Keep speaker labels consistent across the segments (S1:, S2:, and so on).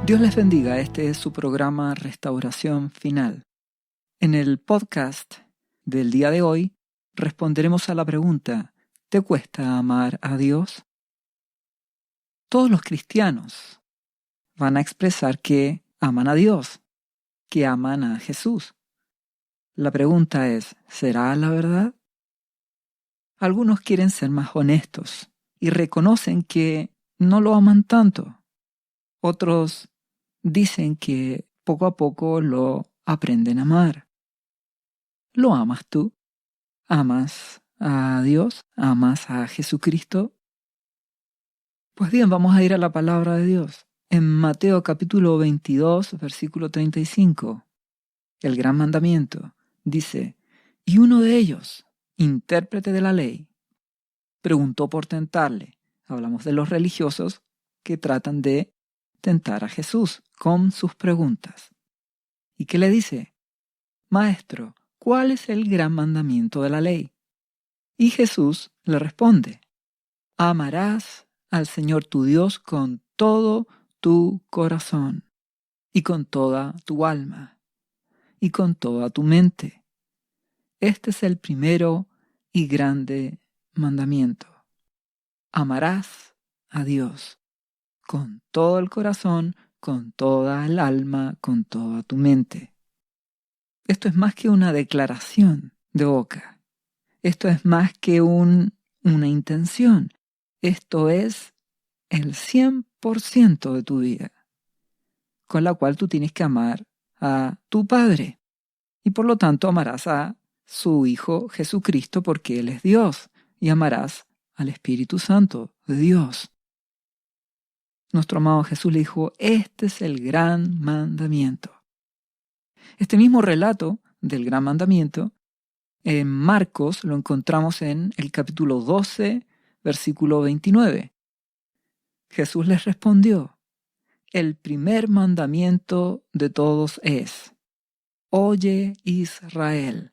S1: Dios les bendiga, este es su programa Restauración Final. En el podcast del día de hoy responderemos a la pregunta, ¿te cuesta amar a Dios? Todos los cristianos van a expresar que aman a Dios, que aman a Jesús. La pregunta es, ¿será la verdad? Algunos quieren ser más honestos y reconocen que no lo aman tanto. Otros dicen que poco a poco lo aprenden a amar. ¿Lo amas tú? ¿Amas a Dios? ¿Amas a Jesucristo? Pues bien, vamos a ir a la palabra de Dios. En Mateo capítulo 22, versículo 35, el gran mandamiento, dice, y uno de ellos, intérprete de la ley, preguntó por tentarle. Hablamos de los religiosos que tratan de tentar a Jesús con sus preguntas. ¿Y qué le dice? Maestro, ¿cuál es el gran mandamiento de la ley? Y Jesús le responde, amarás al Señor tu Dios con todo tu corazón, y con toda tu alma, y con toda tu mente. Este es el primero y grande mandamiento. Amarás a Dios con todo el corazón, con toda el alma, con toda tu mente. Esto es más que una declaración de boca. Esto es más que una intención. Esto es el 100% de tu vida, con la cual tú tienes que amar a tu Padre. Y por lo tanto amarás a su Hijo Jesucristo porque Él es Dios. Y amarás al Espíritu Santo de Dios. Nuestro amado Jesús le dijo, este es el gran mandamiento. Este mismo relato del gran mandamiento, en Marcos lo encontramos en el capítulo 12, versículo 29. Jesús les respondió, el primer mandamiento de todos es, oye Israel,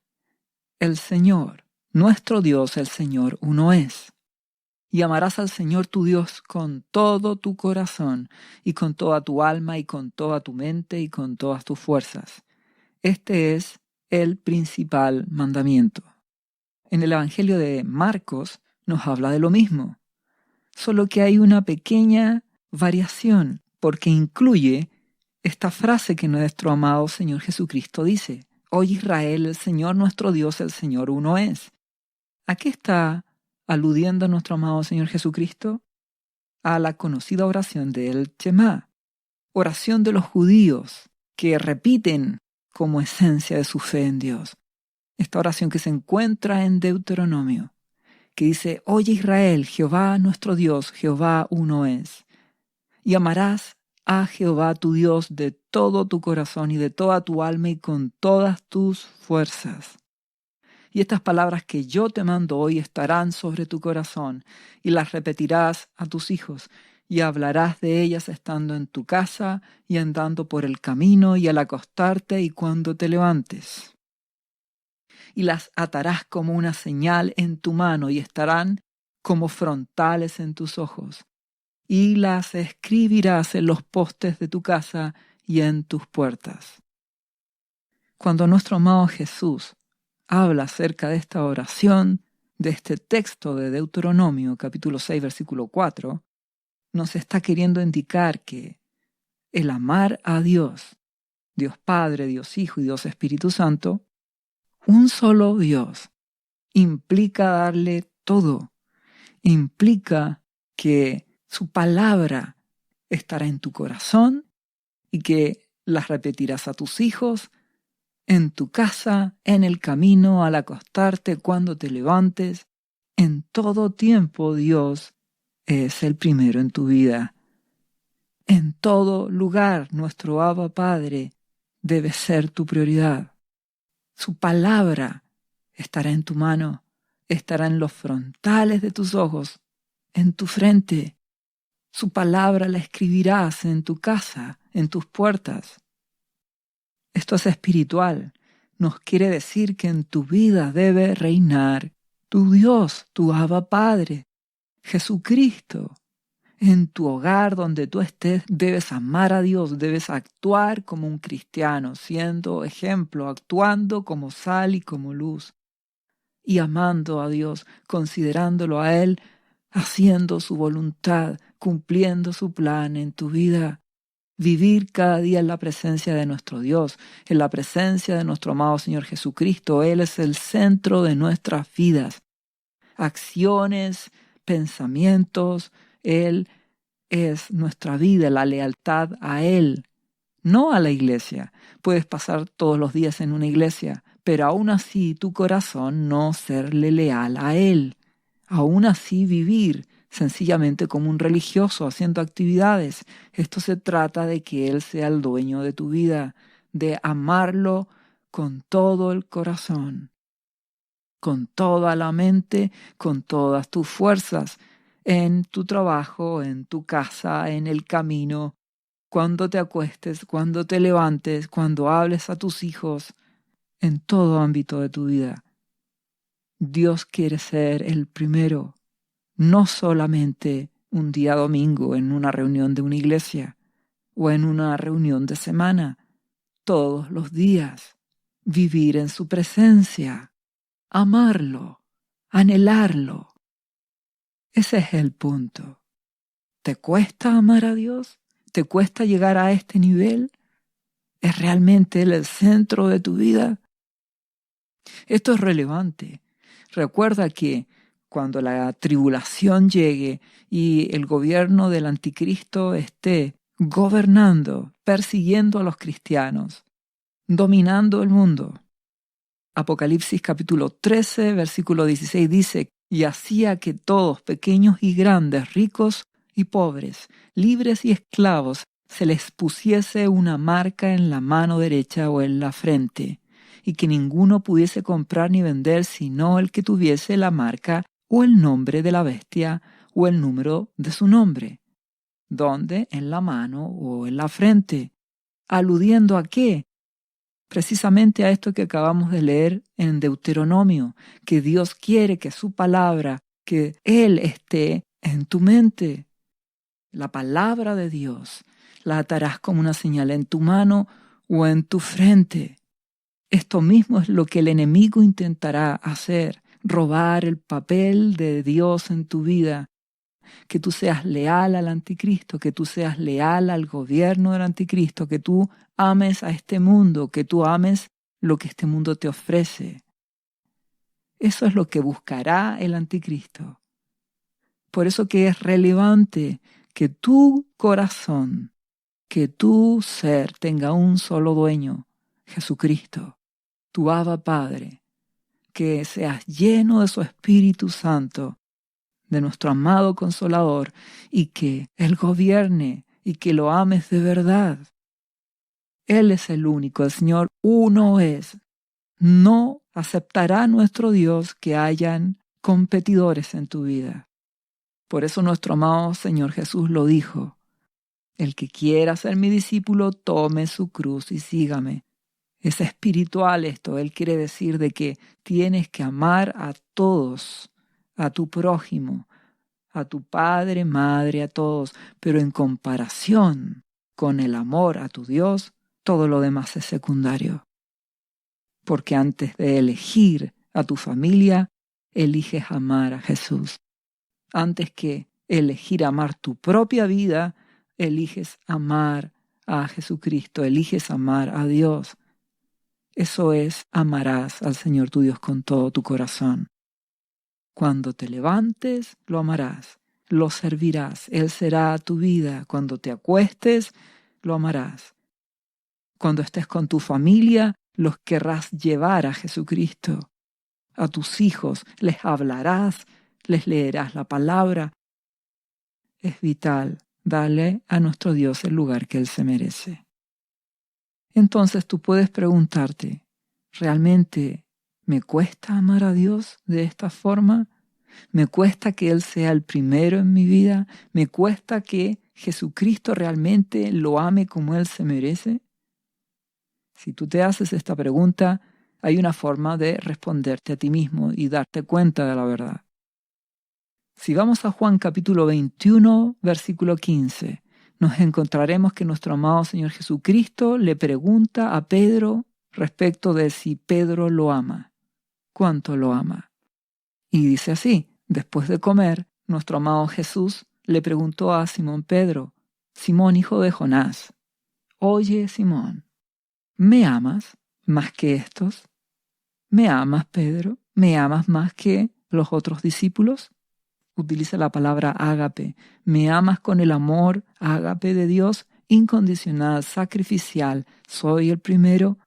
S1: el Señor, nuestro Dios, el Señor uno es. Y amarás al Señor tu Dios con todo tu corazón, y con toda tu alma, y con toda tu mente, y con todas tus fuerzas. Este es el principal mandamiento. En el Evangelio de Marcos nos habla de lo mismo, solo que hay una pequeña variación, porque incluye esta frase que nuestro amado Señor Jesucristo dice, Oye Israel, el Señor nuestro Dios, el Señor uno es. ¿A qué está aludiendo nuestro amado Señor Jesucristo? A la conocida oración del Shema, oración de los judíos que repiten como esencia de su fe en Dios. Esta oración que se encuentra en Deuteronomio, que dice, Oye Israel, Jehová nuestro Dios, Jehová uno es. Y amarás a Jehová tu Dios de todo tu corazón y de toda tu alma y con todas tus fuerzas. Y estas palabras que yo te mando hoy estarán sobre tu corazón, y las repetirás a tus hijos, y hablarás de ellas estando en tu casa, y andando por el camino, y al acostarte, y cuando te levantes. Y las atarás como una señal en tu mano, y estarán como frontales en tus ojos. Y las escribirás en los postes de tu casa y en tus puertas. Cuando nuestro amado Jesús habla acerca de esta oración, de este texto de Deuteronomio, capítulo 6, versículo 4, nos está queriendo indicar que el amar a Dios, Dios Padre, Dios Hijo y Dios Espíritu Santo, un solo Dios, implica darle todo, implica que su palabra estará en tu corazón y que las repetirás a tus hijos, en tu casa, en el camino, al acostarte, cuando te levantes. En todo tiempo Dios es el primero en tu vida. En todo lugar nuestro Abba Padre debe ser tu prioridad. Su palabra estará en tu mano, estará en los frontales de tus ojos, en tu frente. Su palabra la escribirás en tu casa, en tus puertas. Esto es espiritual. Nos quiere decir que en tu vida debe reinar tu Dios, tu Abba Padre, Jesucristo. En tu hogar, donde tú estés, debes amar a Dios, debes actuar como un cristiano, siendo ejemplo, actuando como sal y como luz, y amando a Dios, considerándolo a Él, haciendo su voluntad, cumpliendo su plan en tu vida. Vivir cada día en la presencia de nuestro Dios, en la presencia de nuestro amado Señor Jesucristo. Él es el centro de nuestras vidas. Acciones, pensamientos, Él es nuestra vida, la lealtad a Él, no a la iglesia. Puedes pasar todos los días en una iglesia, pero aún así tu corazón no serle leal a Él. Aún así vivir sencillamente como un religioso haciendo actividades. Esto se trata de que Él sea el dueño de tu vida, de amarlo con todo el corazón, con toda la mente, con todas tus fuerzas, en tu trabajo, en tu casa, en el camino, cuando te acuestes, cuando te levantes, cuando hables a tus hijos, en todo ámbito de tu vida. Dios quiere ser el primero, no solamente un día domingo en una reunión de una iglesia o en una reunión de semana, todos los días, vivir en su presencia, amarlo, anhelarlo. Ese es el punto. ¿Te cuesta amar a Dios? ¿Te cuesta llegar a este nivel? ¿Es realmente Él el centro de tu vida? Esto es relevante. Recuerda que cuando la tribulación llegue y el gobierno del anticristo esté gobernando, persiguiendo a los cristianos, dominando el mundo. Apocalipsis capítulo 13, versículo 16 dice, y hacía que todos, pequeños y grandes, ricos y pobres, libres y esclavos, se les pusiese una marca en la mano derecha o en la frente, y que ninguno pudiese comprar ni vender sino el que tuviese la marca o el nombre de la bestia o el número de su nombre. ¿Dónde? En la mano o en la frente. ¿Aludiendo a qué? Precisamente a esto que acabamos de leer en Deuteronomio, que Dios quiere que su palabra, que Él esté en tu mente. La palabra de Dios la atarás como una señal en tu mano o en tu frente. Esto mismo es lo que el enemigo intentará hacer, robar el papel de Dios en tu vida, que tú seas leal al anticristo, que tú seas leal al gobierno del anticristo, que tú ames a este mundo, que tú ames lo que este mundo te ofrece. Eso es lo que buscará el anticristo. Por eso que es relevante que tu corazón, que tu ser tenga un solo dueño, Jesucristo, tu Abba Padre, que seas lleno de su Espíritu Santo, de nuestro amado Consolador, y que Él gobierne y que lo ames de verdad. Él es el único, el Señor uno es. No aceptará nuestro Dios que hayan competidores en tu vida. Por eso nuestro amado Señor Jesús lo dijo, el que quiera ser mi discípulo, tome su cruz y sígame. Es espiritual esto, Él quiere decir de que tienes que amar a todos, a tu prójimo, a tu padre, madre, a todos, pero en comparación con el amor a tu Dios, todo lo demás es secundario. Porque antes de elegir a tu familia, eliges amar a Jesús. Antes que elegir amar tu propia vida, eliges amar a Jesucristo, eliges amar a Dios. Eso es, amarás al Señor tu Dios con todo tu corazón. Cuando te levantes, lo amarás, lo servirás, Él será tu vida. Cuando te acuestes, lo amarás. Cuando estés con tu familia, los querrás llevar a Jesucristo. A tus hijos les hablarás, les leerás la palabra. Es vital darle a nuestro Dios el lugar que Él se merece. Entonces tú puedes preguntarte, ¿realmente me cuesta amar a Dios de esta forma? ¿Me cuesta que Él sea el primero en mi vida? ¿Me cuesta que Jesucristo realmente lo ame como Él se merece? Si tú te haces esta pregunta, hay una forma de responderte a ti mismo y darte cuenta de la verdad. Si vamos a Juan capítulo 21, versículo 15, nos encontraremos que nuestro amado Señor Jesucristo le pregunta a Pedro respecto de si Pedro lo ama. ¿Cuánto lo ama? Y dice así: después de comer, nuestro amado Jesús le preguntó a Simón Pedro: Simón, hijo de Jonás, oye, Simón, ¿me amas más que estos? ¿Me amas, Pedro? ¿Me amas más que los otros discípulos? Utiliza la palabra ágape. ¿Me amas con el amor ágape de Dios, incondicional, sacrificial? ¿Soy el primero?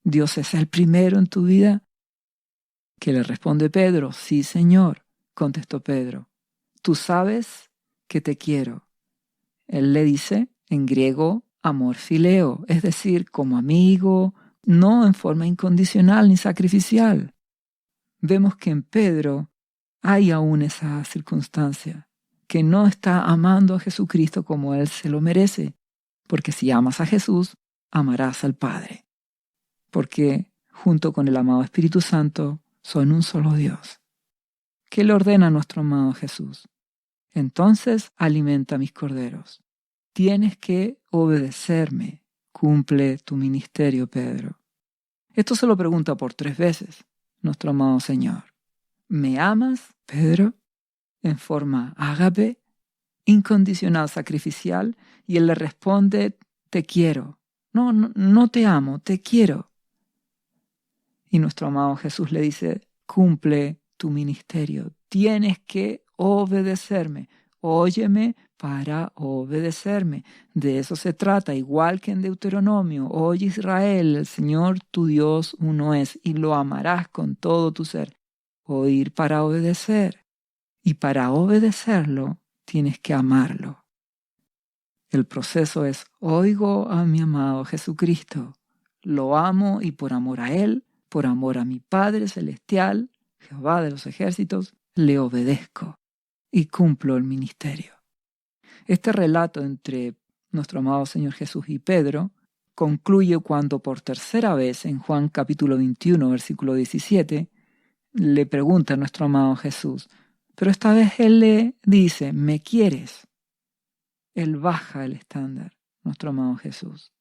S1: ¿Dios es el primero en tu vida? ¿Qué le responde Pedro? Sí, Señor, contestó Pedro. Tú sabes que te quiero. Él le dice en griego amor fileo, es decir, como amigo, no en forma incondicional ni sacrificial. Vemos que en Pedro hay aún esa circunstancia, que no está amando a Jesucristo como Él se lo merece, porque si amas a Jesús, amarás al Padre, porque junto con el amado Espíritu Santo son un solo Dios. ¿Qué le ordena a nuestro amado Jesús? Entonces alimenta a mis corderos. Tienes que obedecerme. Cumple tu ministerio, Pedro. Esto se lo pregunta por 3 veces nuestro amado Señor. ¿Me amas, Pedro? En forma ágape, incondicional, sacrificial, y él le responde: te quiero. No te amo, te quiero. Y nuestro amado Jesús le dice: cumple tu ministerio. Tienes que obedecerme. Óyeme para obedecerme. De eso se trata, igual que en Deuteronomio. Oye, Israel, el Señor tu Dios uno es, y lo amarás con todo tu ser. Oír para obedecer. Y para obedecerlo, tienes que amarlo. El proceso es: oigo a mi amado Jesucristo. Lo amo y por amor a Él, por amor a mi Padre Celestial, Jehová de los ejércitos, le obedezco y cumplo el ministerio. Este relato entre nuestro amado Señor Jesús y Pedro concluye cuando por tercera vez en Juan capítulo 21, versículo 17, le pregunta a nuestro amado Jesús, pero esta vez Él le dice: ¿me quieres? Él baja el estándar, nuestro amado Jesús.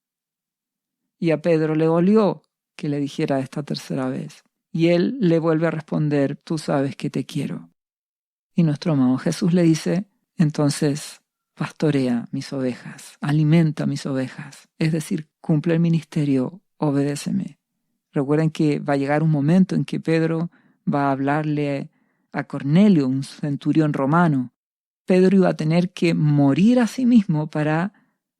S1: Y a Pedro le dolió que le dijera esta tercera vez. Y él le vuelve a responder: tú sabes que te quiero. Y nuestro amado Jesús le dice: entonces pastorea mis ovejas, alimenta mis ovejas. Es decir, cumple el ministerio, obedéceme. Recuerden que va a llegar un momento en que Pedro va a hablarle a Cornelio, un centurión romano. Pedro iba a tener que morir a sí mismo para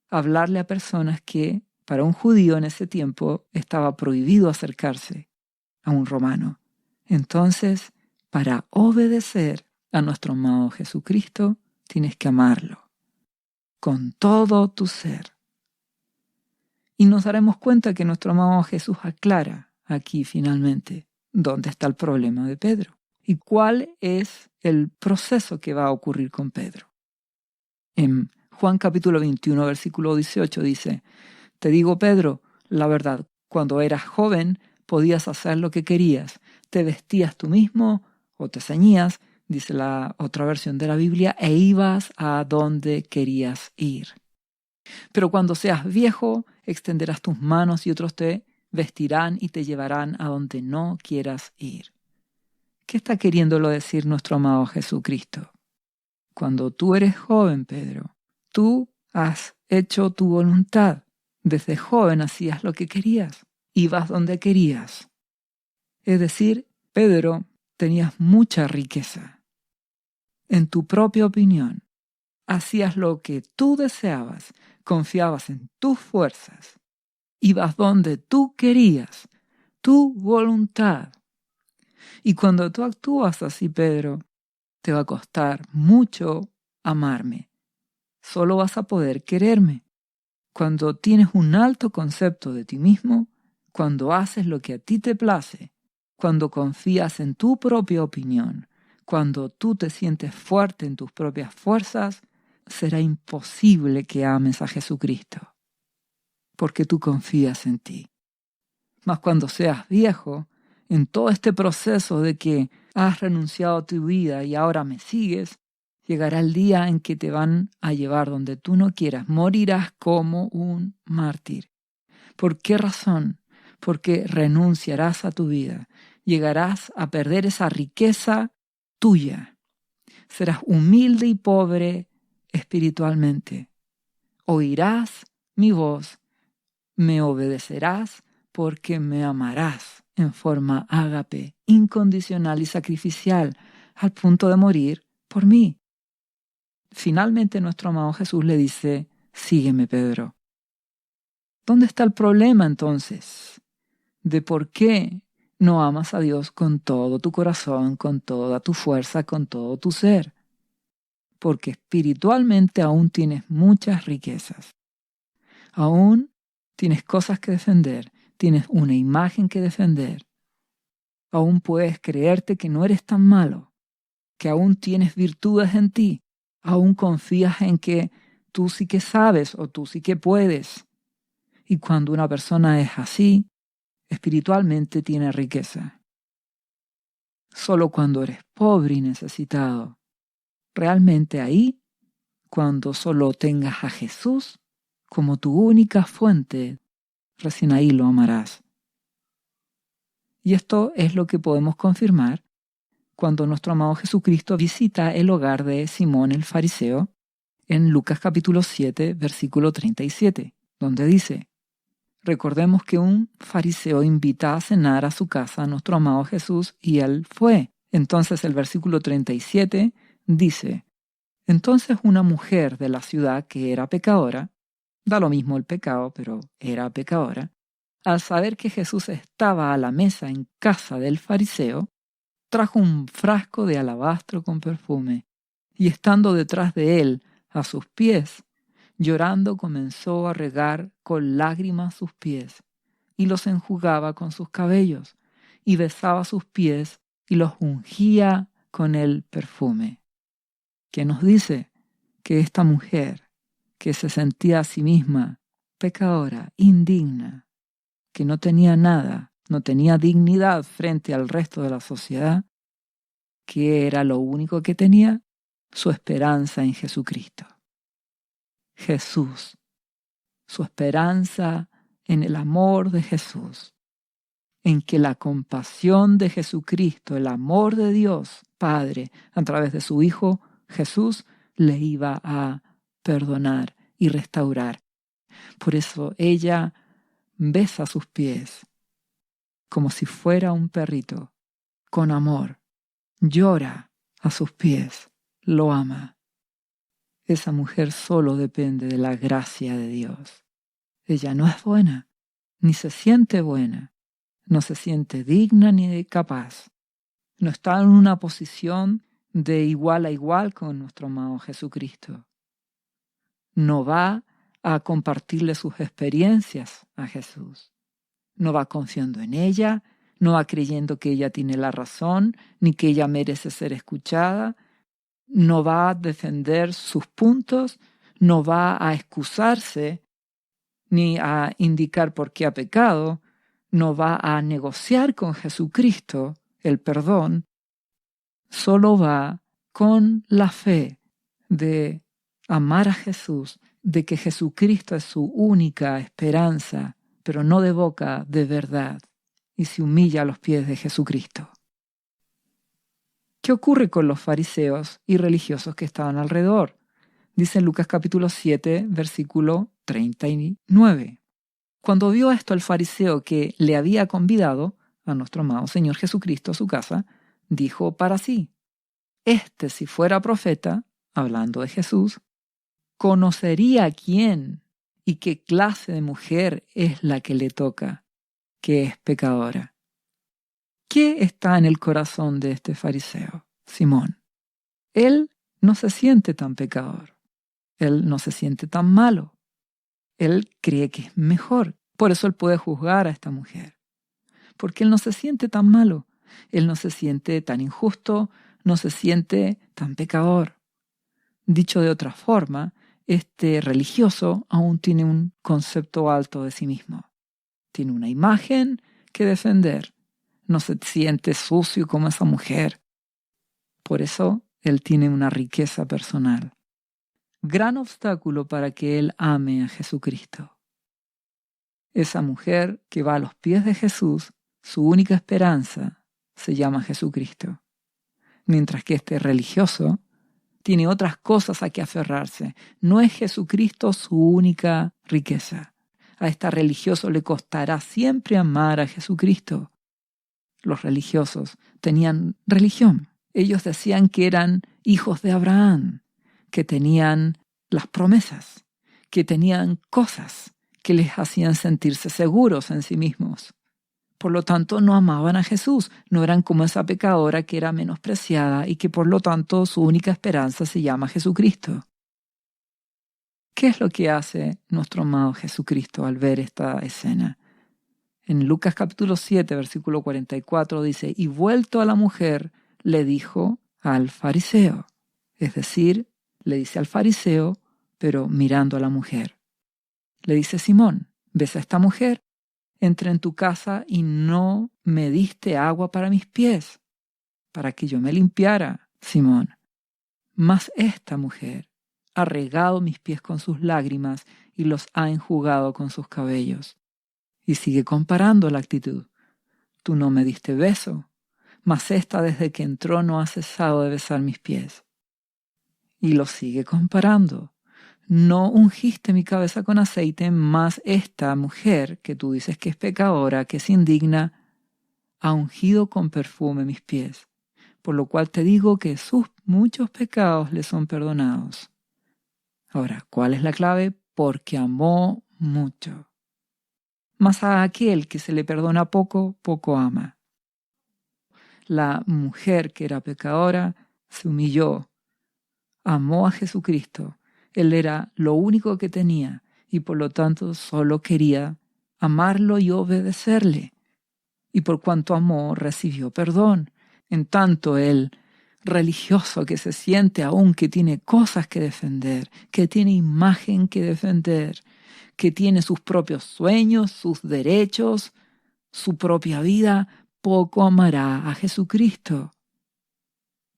S1: hablarle a personas que, para un judío en ese tiempo, estaba prohibido acercarse a un romano. Entonces, para obedecer a nuestro amado Jesucristo, tienes que amarlo con todo tu ser. Y nos daremos cuenta que nuestro amado Jesús aclara aquí finalmente dónde está el problema de Pedro y cuál es el proceso que va a ocurrir con Pedro. En Juan capítulo 21, versículo 18 dice: te digo, Pedro, la verdad, cuando eras joven podías hacer lo que querías, te vestías tú mismo o te ceñías, dice la otra versión de la Biblia, e ibas a donde querías ir. Pero cuando seas viejo, extenderás tus manos y otros te vestirán y te llevarán a donde no quieras ir. ¿Qué está queriéndolo decir nuestro amado Jesucristo? Cuando tú eres joven, Pedro, tú has hecho tu voluntad. Desde joven hacías lo que querías, ibas donde querías. Es decir, Pedro, tenías mucha riqueza. En tu propia opinión, hacías lo que tú deseabas, confiabas en tus fuerzas, ibas donde tú querías, tu voluntad. Y cuando tú actúas así, Pedro, te va a costar mucho amarme. Solo vas a poder quererme. Cuando tienes un alto concepto de ti mismo, cuando haces lo que a ti te place, cuando confías en tu propia opinión, cuando tú te sientes fuerte en tus propias fuerzas, será imposible que ames a Jesucristo, porque tú confías en ti. Mas cuando seas viejo, en todo este proceso de que has renunciado a tu vida y ahora me sigues, llegará el día en que te van a llevar donde tú no quieras. Morirás como un mártir. ¿Por qué razón? Porque renunciarás a tu vida. Llegarás a perder esa riqueza tuya. Serás humilde y pobre espiritualmente. Oirás mi voz, me obedecerás porque me amarás en forma ágape, incondicional y sacrificial, al punto de morir por mí. Finalmente nuestro amado Jesús le dice, sígueme, Pedro. ¿Dónde está el problema entonces de por qué no amas a Dios con todo tu corazón, con toda tu fuerza, con todo tu ser? Porque espiritualmente aún tienes muchas riquezas. Aún tienes cosas que defender, tienes una imagen que defender. Aún puedes creerte que no eres tan malo, que aún tienes virtudes en ti, aún confías en que tú sí que sabes o tú sí que puedes. Y cuando una persona es así, espiritualmente tiene riqueza. Solo cuando eres pobre y necesitado, realmente ahí, cuando solo tengas a Jesús como tu única fuente, recién ahí lo amarás. Y esto es lo que podemos confirmar cuando nuestro amado Jesucristo visita el hogar de Simón el fariseo en Lucas capítulo 7, versículo 37, donde dice, recordemos que un fariseo invita a cenar a su casa a nuestro amado Jesús y él fue. Entonces el versículo 37 dice, entonces una mujer de la ciudad que era pecadora, da lo mismo el pecado, pero era pecadora, al saber que Jesús estaba a la mesa en casa del fariseo, trajo un frasco de alabastro con perfume, y estando detrás de él, a sus pies, llorando comenzó a regar con lágrimas sus pies, y los enjugaba con sus cabellos, y besaba sus pies, y los ungía con el perfume. Que nos dice que esta mujer, que se sentía a sí misma pecadora, indigna, que no tenía nada, no tenía dignidad frente al resto de la sociedad, que era lo único que tenía, su esperanza en Jesucristo. Jesús, su esperanza en el amor de Jesús, en que la compasión de Jesucristo, el amor de Dios Padre, a través de su Hijo Jesús, le iba a perdonar y restaurar. Por eso ella besa sus pies como si fuera un perrito, con amor, llora a sus pies, lo ama. Esa mujer solo depende de la gracia de Dios. Ella no es buena, ni se siente buena, no se siente digna ni capaz. No está en una posición de igual a igual con nuestro amado Jesucristo. No va a compartirle sus experiencias a Jesús. No va confiando en ella, no va creyendo que ella tiene la razón, ni que ella merece ser escuchada. No va a defender sus puntos, no va a excusarse, ni a indicar por qué ha pecado, no va a negociar con Jesucristo el perdón. Solo va con la fe de amar a Jesús, de que Jesucristo es su única esperanza, pero no de boca, de verdad, y se humilla a los pies de Jesucristo. ¿Qué ocurre con los fariseos y religiosos que estaban alrededor? Dice en Lucas capítulo 7, versículo 39. Cuando vio esto el fariseo que le había convidado a nuestro amado Señor Jesucristo a su casa, dijo para sí, este si fuera profeta, hablando de Jesús, conocería quién y qué clase de mujer es la que le toca, que es pecadora. ¿Qué está en el corazón de este fariseo, Simón? Él no se siente tan pecador. Él no se siente tan malo. Él cree que es mejor. Por eso él puede juzgar a esta mujer. Porque él no se siente tan malo. Él no se siente tan injusto. No se siente tan pecador. Dicho de otra forma, este religioso aún tiene un concepto alto de sí mismo. Tiene una imagen que defender. no se siente sucio como esa mujer. Por eso él tiene una riqueza personal. Gran obstáculo para que él ame a Jesucristo. Esa mujer que va a los pies de Jesús, su única esperanza se llama Jesucristo. Mientras que este religioso tiene otras cosas a que aferrarse. No es Jesucristo su única riqueza. A este religioso le costará siempre amar a Jesucristo. Los religiosos tenían religión. Ellos decían que eran hijos de Abraham, que tenían las promesas, que tenían cosas que les hacían sentirse seguros en sí mismos. Por lo tanto, no amaban a Jesús, no eran como esa pecadora que era menospreciada y que por lo tanto su única esperanza se llama Jesucristo. ¿Qué es lo que hace nuestro amado Jesucristo al ver esta escena? En Lucas capítulo 7, versículo 44 dice, y vuelto a la mujer, le dijo al fariseo. Es decir, le dice al fariseo, pero mirando a la mujer. Le dice, Simón, ¿ves a esta mujer? Entré en tu casa y no me diste agua para mis pies, para que yo me limpiara, Simón. Mas esta mujer ha regado mis pies con sus lágrimas y los ha enjugado con sus cabellos. Y sigue comparando la actitud. Tú no me diste beso, mas esta desde que entró no ha cesado de besar mis pies. Y lo sigue comparando. No ungiste mi cabeza con aceite, mas esta mujer, que tú dices que es pecadora, que es indigna, ha ungido con perfume mis pies. Por lo cual te digo que sus muchos pecados le son perdonados. Ahora, ¿cuál es la clave? Porque amó mucho. Mas a aquel que se le perdona poco, poco ama. La mujer que era pecadora se humilló, amó a Jesucristo. Él era lo único que tenía y por lo tanto solo quería amarlo y obedecerle. Y por cuanto amó, recibió perdón. En tanto el religioso que se siente aún que tiene cosas que defender, que tiene imagen que defender, que tiene sus propios sueños, sus derechos, su propia vida, poco amará a Jesucristo.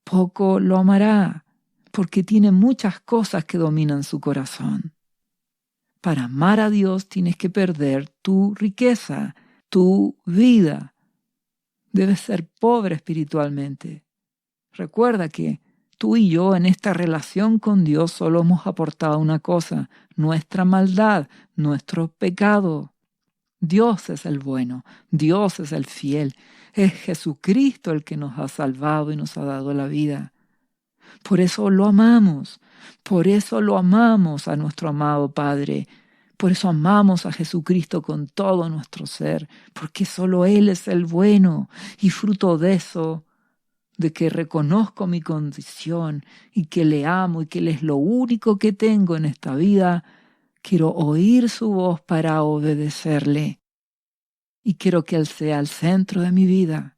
S1: Poco lo amará, porque tiene muchas cosas que dominan su corazón. Para amar a Dios tienes que perder tu riqueza, tu vida. Debes ser pobre espiritualmente. Recuerda que tú y yo en esta relación con Dios solo hemos aportado una cosa, nuestra maldad, nuestro pecado. Dios es el bueno, Dios es el fiel, es Jesucristo el que nos ha salvado y nos ha dado la vida. Por eso lo amamos a nuestro amado Padre. Por eso amamos a Jesucristo con todo nuestro ser, porque solo Él es el bueno y fruto de eso, de que reconozco mi condición y que le amo y que Él es lo único que tengo en esta vida, quiero oír su voz para obedecerle. Y quiero que Él sea el centro de mi vida,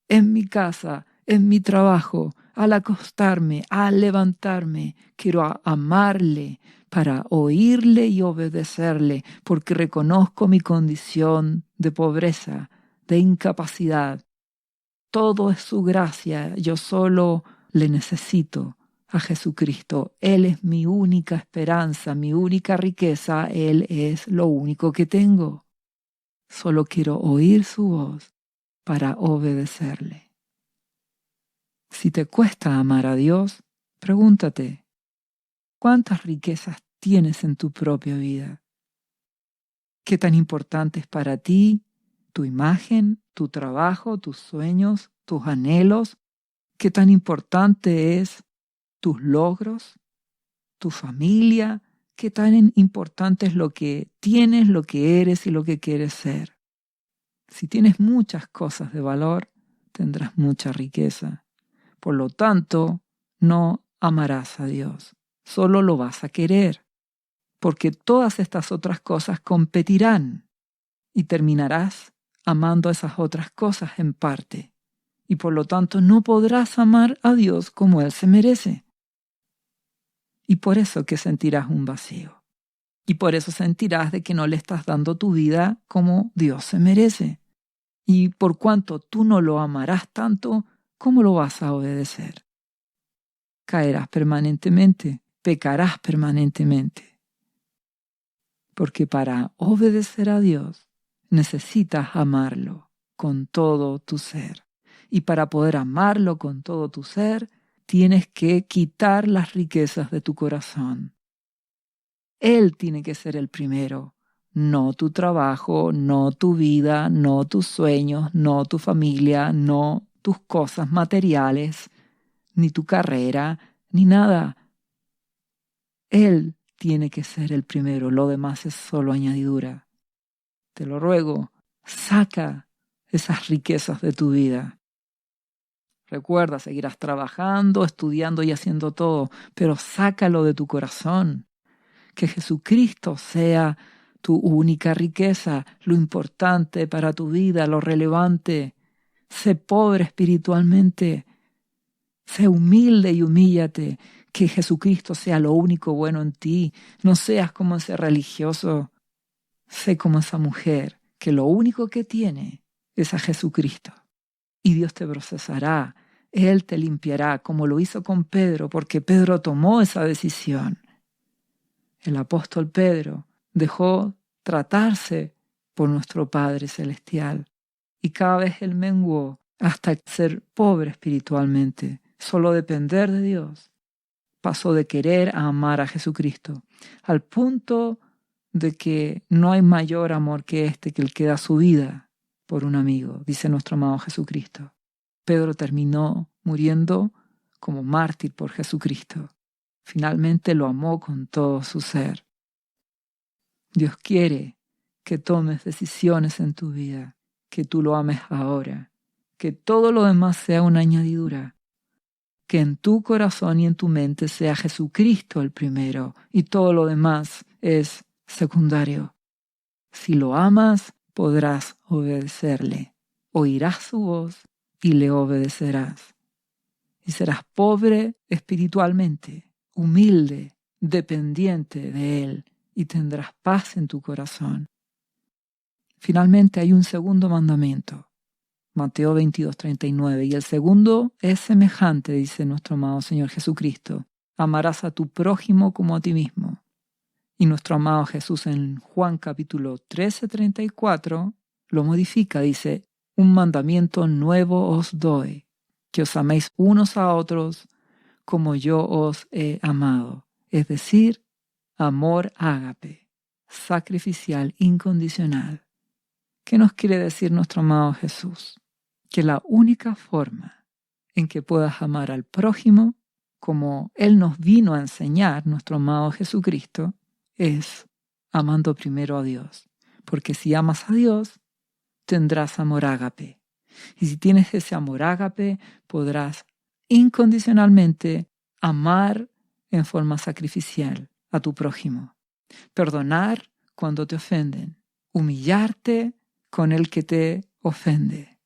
S1: en mi casa, en mi trabajo, al acostarme, al levantarme. Quiero amarle para oírle y obedecerle, porque reconozco mi condición de pobreza, de incapacidad. Todo es su gracia, yo solo le necesito a Jesucristo. Él es mi única esperanza, mi única riqueza, Él es lo único que tengo. Solo quiero oír su voz para obedecerle. Si te cuesta amar a Dios, pregúntate, ¿cuántas riquezas tienes en tu propia vida? ¿Qué tan importante es para ti tu imagen, tu trabajo, tus sueños, tus anhelos? ¿Qué tan importante es tus logros, tu familia? ¿Qué tan importante es lo que tienes, lo que eres y lo que quieres ser? Si tienes muchas cosas de valor, tendrás mucha riqueza. Por lo tanto, no amarás a Dios, solo lo vas a querer, porque todas estas otras cosas competirán y terminarás amando esas otras cosas en parte. Y por lo tanto no podrás amar a Dios como Él se merece. Y por eso que sentirás un vacío. Y por eso sentirás de que no le estás dando tu vida como Dios se merece. Y por cuanto tú no lo amarás tanto, ¿cómo lo vas a obedecer? Caerás permanentemente, pecarás permanentemente. Porque para obedecer a Dios necesitas amarlo con todo tu ser. Y para poder amarlo con todo tu ser, tienes que quitar las riquezas de tu corazón. Él tiene que ser el primero, no tu trabajo, no tu vida, no tus sueños, no tu familia, no tus cosas materiales, ni tu carrera, ni nada. Él tiene que ser el primero, lo demás es solo añadidura. Te lo ruego, saca esas riquezas de tu vida. Recuerda, seguirás trabajando, estudiando y haciendo todo, pero sácalo de tu corazón. Que Jesucristo sea tu única riqueza, lo importante para tu vida, lo relevante. Sé pobre espiritualmente, sé humilde y humíllate. Que Jesucristo sea lo único bueno en ti. No seas como ese religioso. Sé como esa mujer que lo único que tiene es a Jesucristo. Y Dios te procesará. Él te limpiará como lo hizo con Pedro, porque Pedro tomó esa decisión. El apóstol Pedro dejó tratarse por nuestro Padre Celestial y cada vez él menguó hasta ser pobre espiritualmente, solo depender de Dios. Pasó de querer a amar a Jesucristo, al punto de que no hay mayor amor que este, que el que da su vida por un amigo, dice nuestro amado Jesucristo. Pedro terminó muriendo como mártir por Jesucristo. Finalmente lo amó con todo su ser. Dios quiere que tomes decisiones en tu vida, que tú lo ames ahora, que todo lo demás sea una añadidura, que en tu corazón y en tu mente sea Jesucristo el primero y todo lo demás es secundario. Si lo amas, podrás obedecerle, oirás su voz y le obedecerás. Y serás pobre espiritualmente, humilde, dependiente de Él, y tendrás paz en tu corazón. Finalmente hay un segundo mandamiento, Mateo 22:39, y el segundo es semejante, dice nuestro amado Señor Jesucristo: amarás a tu prójimo como a ti mismo. Y nuestro amado Jesús en Juan capítulo 13:34 lo modifica, dice: un mandamiento nuevo os doy, que os améis unos a otros como yo os he amado. Es decir, amor ágape, sacrificial, incondicional. ¿Qué nos quiere decir nuestro amado Jesús? Que la única forma en que puedas amar al prójimo, como Él nos vino a enseñar, nuestro amado Jesucristo, es amando primero a Dios. Porque si amas a Dios, tendrás amor ágape. Y si tienes ese amor ágape, podrás incondicionalmente amar en forma sacrificial a tu prójimo. Perdonar cuando te ofenden. Humillarte con el que te ofende.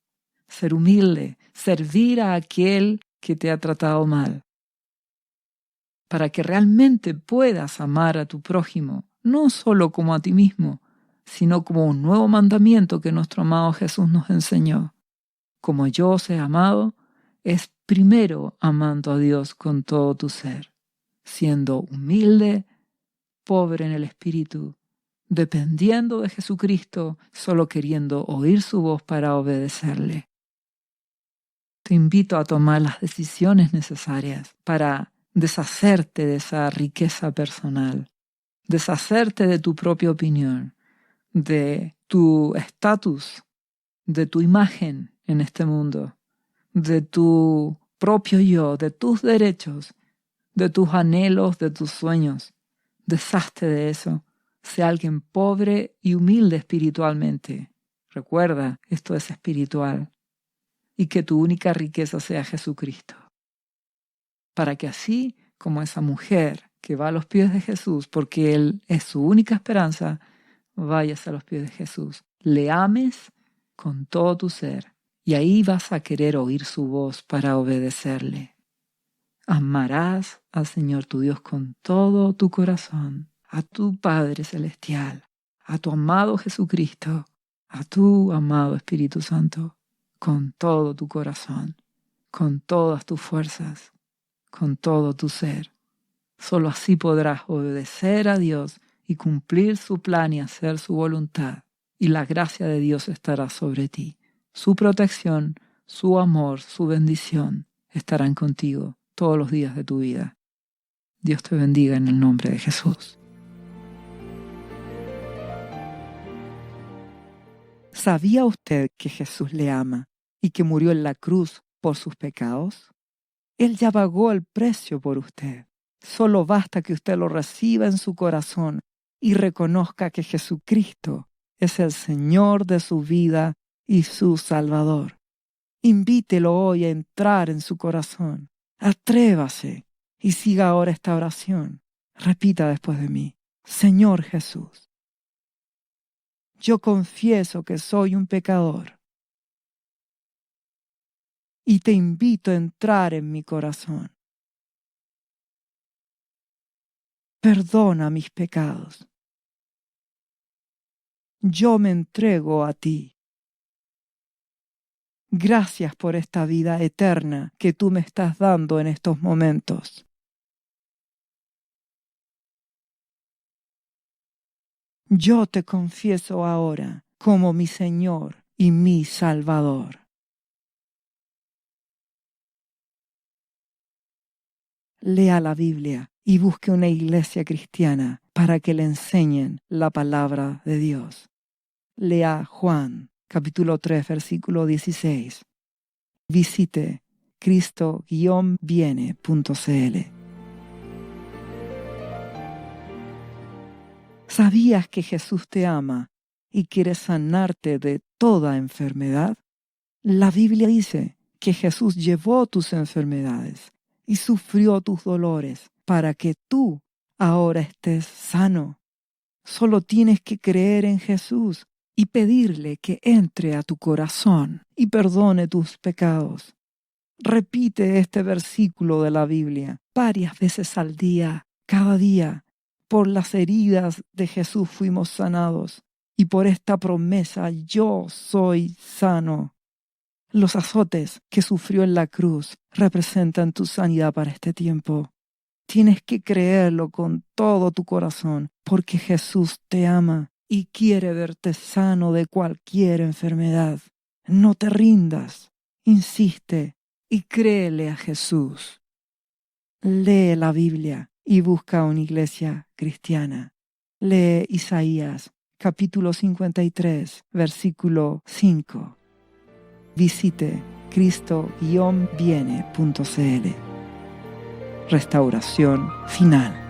S1: Ser humilde. Servir a aquel que te ha tratado mal. Para que realmente puedas amar a tu prójimo, no solo como a ti mismo, sino como un nuevo mandamiento que nuestro amado Jesús nos enseñó. Como yo os he amado, es primero amando a Dios con todo tu ser, siendo humilde, pobre en el espíritu, dependiendo de Jesucristo, solo queriendo oír su voz para obedecerle. Te invito a tomar las decisiones necesarias para deshacerte de esa riqueza personal, deshacerte de tu propia opinión, de tu estatus, de tu imagen en este mundo, de tu propio yo, de tus derechos, de tus anhelos, de tus sueños. Deshazte de eso. Sé alguien pobre y humilde espiritualmente. Recuerda, esto es espiritual. Y que tu única riqueza sea Jesucristo. Para que así como esa mujer que va a los pies de Jesús, porque Él es su única esperanza, vayas a los pies de Jesús. Le ames con todo tu ser. Y ahí vas a querer oír su voz para obedecerle. Amarás al Señor tu Dios con todo tu corazón, a tu Padre Celestial, a tu amado Jesucristo, a tu amado Espíritu Santo con todo tu corazón, con todas tus fuerzas, con todo tu ser. Solo así podrás obedecer a Dios y cumplir su plan y hacer su voluntad. Y la gracia de Dios estará sobre ti. Su protección, su amor, su bendición estarán contigo todos los días de tu vida. Dios te bendiga en el nombre de Jesús. ¿Sabía usted que Jesús le ama y que murió en la cruz por sus pecados? Él ya pagó el precio por usted. Solo basta que usted lo reciba en su corazón y reconozca que Jesucristo es el Señor de su vida y su Salvador. Invítelo hoy a entrar en su corazón. Atrévase y siga ahora esta oración. Repita después de mí: Señor Jesús, yo confieso que soy un pecador y te invito a entrar en mi corazón. Perdona mis pecados. Yo me entrego a ti. Gracias por esta vida eterna que tú me estás dando en estos momentos. Yo te confieso ahora como mi Señor y mi Salvador. Lea la Biblia y busque una iglesia cristiana para que le enseñen la palabra de Dios. Lea Juan, capítulo 3, versículo 16. Visite cristo-viene.cl. ¿Sabías que Jesús te ama y quiere sanarte de toda enfermedad? La Biblia dice que Jesús llevó tus enfermedades y sufrió tus dolores para que tú ahora estés sano. Solo tienes que creer en Jesús y pedirle que entre a tu corazón y perdone tus pecados. Repite este versículo de la Biblia varias veces al día, cada día. Por las heridas de Jesús fuimos sanados y por esta promesa yo soy sano. Los azotes que sufrió en la cruz representan tu sanidad para este tiempo. Tienes que creerlo con todo tu corazón, porque Jesús te ama y quiere verte sano de cualquier enfermedad. No te rindas, insiste y créele a Jesús. Lee la Biblia y busca una iglesia cristiana. Lee Isaías, capítulo 53, versículo 5. Visite cristo-viene.cl. Restauración final.